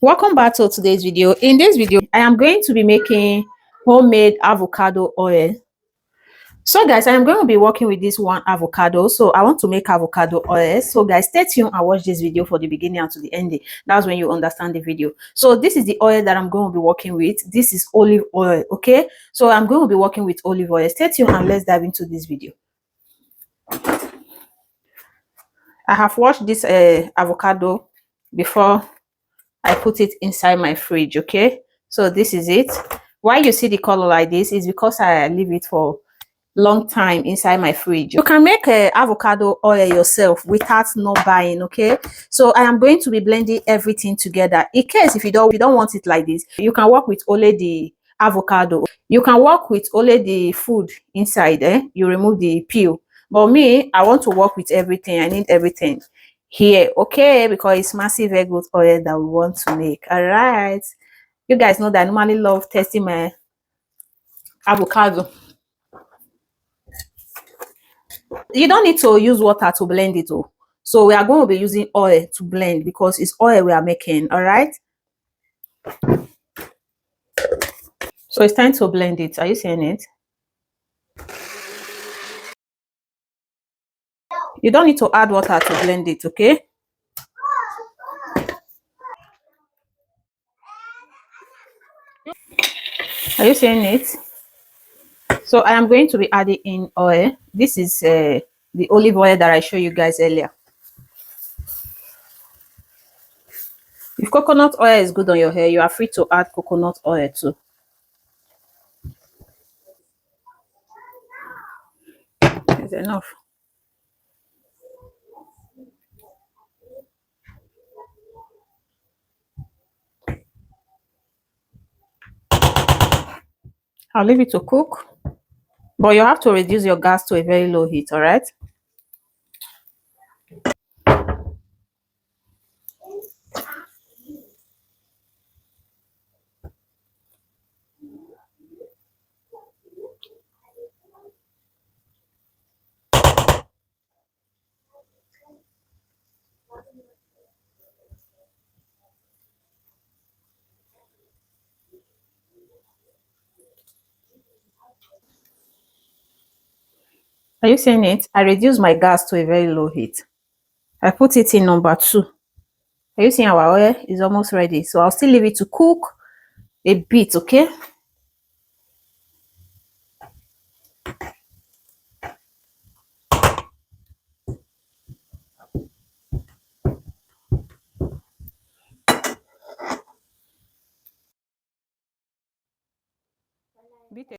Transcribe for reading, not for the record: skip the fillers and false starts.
Welcome back to today's video. In this video, I am going to be making homemade avocado oil. So guys, I am going to be working with this one avocado. So I want to make avocado oil. So guys, stay tuned and watch this video for the beginning and to the ending. That's when you understand the video. So this is the oil that I'm going to be working with. This is olive oil, okay? So I'm going to be working with olive oil. Stay tuned and let's dive into this video. I have washed this avocado before I put it inside my fridge, okay? So this is it. Why you see the color like this is because I leave it for long time inside my fridge. You can make avocado oil yourself without not buying, okay? So I am going to be blending everything together. In case if you don't want it like this, you can work with only the avocado. You can work with only the food inside, you remove the peel. But me, I want to work with everything. I need everything here, okay? Because it's massive egg goat oil that we want to make. All right, you guys know that I normally love testing my avocado. You don't need to use water to blend it, oh. So we are going to be using oil to blend because it's oil we are making. All right, so it's time to blend it. Are you seeing it? You don't need to add water to blend it, okay? Are you seeing it? So I am going to be adding in oil. This is the olive oil that I showed you guys earlier. If coconut oil is good on your hair, you are free to add coconut oil too. It's enough. I'll leave it to cook, but you have to reduce your gas to a very low heat. All right. Are you seeing it? I reduced my gas to a very low heat. I put it in number 2. Are you seeing our oil is almost ready? So I'll still leave it to cook a bit, okay?